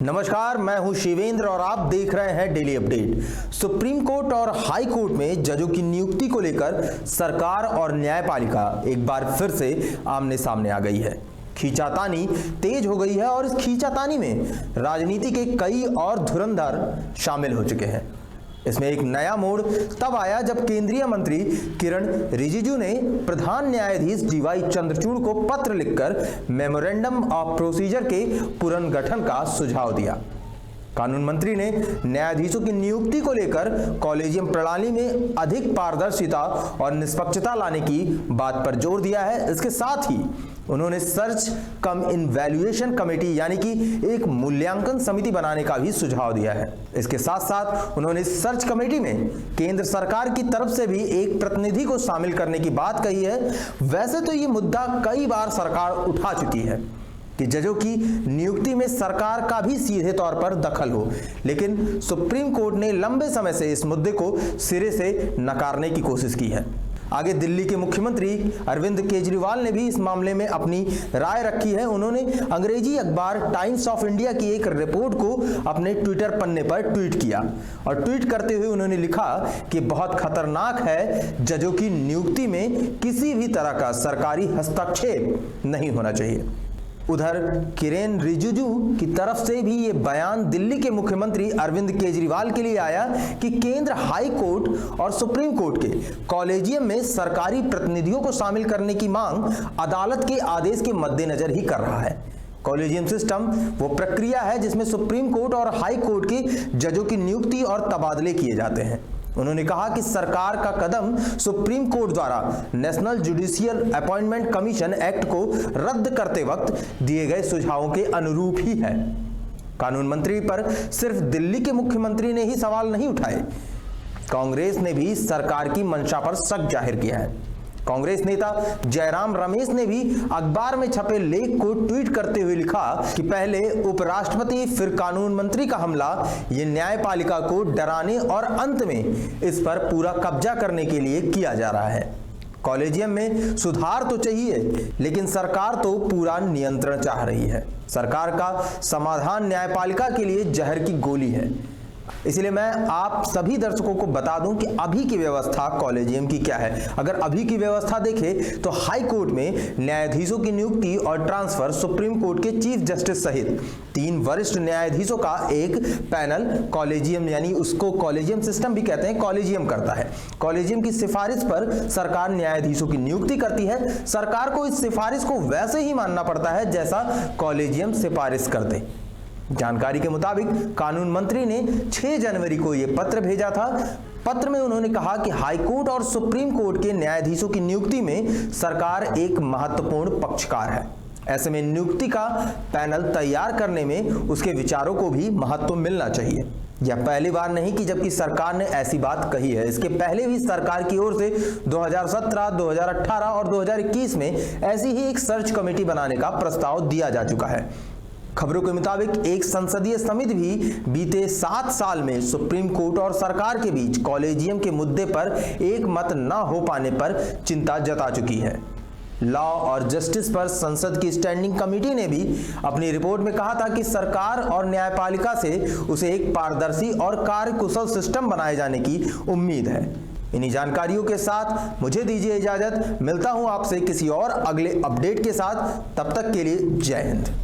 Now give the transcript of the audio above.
नमस्कार, मैं हूं शिवेंद्र और आप देख रहे हैं डेली अपडेट। सुप्रीम कोर्ट और हाई कोर्ट में जजों की नियुक्ति को लेकर सरकार और न्यायपालिका एक बार फिर से आमने सामने आ गई है। खींचातानी तेज हो गई है और इस खींचातानी में राजनीति के कई और धुरंधर शामिल हो चुके हैं। इसमें एक नया मोड़ तब आया जब केंद्रीय मंत्री किरण रिजिजू ने प्रधान न्यायाधीश डीवाई चंद्रचूड़ को पत्र लिखकर मेमोरेंडम ऑफ प्रोसीजर के पुनर्गठन का सुझाव दिया। कानून मंत्री ने न्यायाधीशों की नियुक्ति को लेकर कॉलेजियम प्रणाली में अधिक पारदर्शिता और निष्पक्षता लाने की बात पर जोर दिया है। इसके साथ ही उन्होंने सर्च कम इवैल्यूएशन कमेटी यानी कि एक मूल्यांकन समिति बनाने का भी सुझाव दिया है। इसके साथ साथ उन्होंने सर्च कमेटी में केंद्र सरकार की तरफ से भी एक प्रतिनिधि को शामिल करने की बात कही है। वैसे तो ये मुद्दा कई बार सरकार उठा चुकी है कि जजों की नियुक्ति में सरकार का भी सीधे तौर पर दखल हो, लेकिन सुप्रीम कोर्ट ने लंबे समय से इस मुद्दे को सिरे से नकारने की कोशिश की है। आगे दिल्ली के मुख्यमंत्री अरविंद केजरीवाल ने भी इस मामले में अपनी राय रखी है। उन्होंने अंग्रेजी अखबार टाइम्स ऑफ इंडिया की एक रिपोर्ट को अपने ट्विटर पन्ने पर ट्वीट किया और ट्वीट करते हुए उन्होंने लिखा कि बहुत खतरनाक है, जजों की नियुक्ति में किसी भी तरह का सरकारी हस्तक्षेप नहीं होना चाहिए। उधर किरेन रिजिजू की तरफ से भी ये बयान दिल्ली के मुख्यमंत्री अरविंद केजरीवाल के लिए आया कि केंद्र हाई कोर्ट और सुप्रीम कोर्ट के कॉलेजियम में सरकारी प्रतिनिधियों को शामिल करने की मांग अदालत के आदेश के मद्देनजर ही कर रहा है। कॉलेजियम सिस्टम वो प्रक्रिया है जिसमें सुप्रीम कोर्ट और हाई कोर्ट के जजों की नियुक्ति और तबादले किए जाते हैं। उन्होंने कहा कि सरकार का कदम सुप्रीम कोर्ट द्वारा national judicial appointment commission act को रद्द करते वक्त दिए गए सुझावों के अनुरूप ही है। कानून मंत्री पर सिर्फ दिल्ली के मुख्यमंत्री ने ही सवाल नहीं उठाए, कांग्रेस ने भी सरकार की मंशा पर शक जाहिर किया है। कांग्रेस नेता जयराम रमेश ने भी अखबार में छपे लेख को ट्वीट करते हुए लिखा कि पहले उपराष्ट्रपति फिर कानून मंत्री का हमला ये न्यायपालिका को डराने और अंत में इस पर पूरा कब्जा करने के लिए किया जा रहा है। कॉलेजियम में सुधार तो चाहिए, लेकिन सरकार तो पूरा नियंत्रण चाह रही है। सरकार का समाधान न्यायपालिका के लिए जहर की गोली है। इसलिए मैं आप सभी दर्शकों को बता दूं कि अभी की व्यवस्था कॉलेजियम की क्या है। अगर अभी की व्यवस्था देखें तो हाई कोर्ट में न्यायाधीशों की नियुक्ति और ट्रांसफर सुप्रीम कोर्ट के चीफ जस्टिस सहित 3 वरिष्ठ न्यायाधीशों का एक पैनल कॉलेजियम यानी उसको कॉलेजियम सिस्टम भी कहते हैं, कॉलेजियम करता है। कॉलेजियम की सिफारिश पर सरकार न्यायाधीशों की नियुक्ति करती है। सरकार को इस सिफारिश को वैसे ही मानना पड़ता है जैसा कॉलेजियम सिफारिश कर दे। जानकारी के मुताबिक कानून मंत्री ने 6 जनवरी को यह पत्र भेजा था। पत्र में उन्होंने कहा कि हाई कोर्ट और सुप्रीम कोर्ट के न्यायाधीशों की नियुक्ति में सरकार एक महत्वपूर्ण पक्षकार है। ऐसे में नियुक्ति का पैनल तैयार करने में उसके विचारों को भी महत्व मिलना चाहिए। यह पहली बार नहीं कि जबकि सरकार ने ऐसी बात कही है। इसके पहले भी सरकार की ओर से 2017, 2018 और 2021 में ऐसी ही एक सर्च कमेटी बनाने का प्रस्ताव दिया जा चुका है। खबरों के मुताबिक एक संसदीय समिति भी बीते 7 साल में सुप्रीम कोर्ट और सरकार के बीच कॉलेजियम के मुद्दे पर एक मत न हो पाने पर चिंता जता चुकी है। लॉ और जस्टिस पर संसद की स्टैंडिंग कमेटी ने भी अपनी रिपोर्ट में कहा था कि सरकार और न्यायपालिका से उसे एक पारदर्शी और कार्यकुशल सिस्टम बनाए जाने की उम्मीद है। इन्हीं जानकारियों के साथ मुझे दीजिए इजाजत। मिलता हूं आपसे किसी और अगले अपडेट के साथ। तब तक के लिए जय हिंद।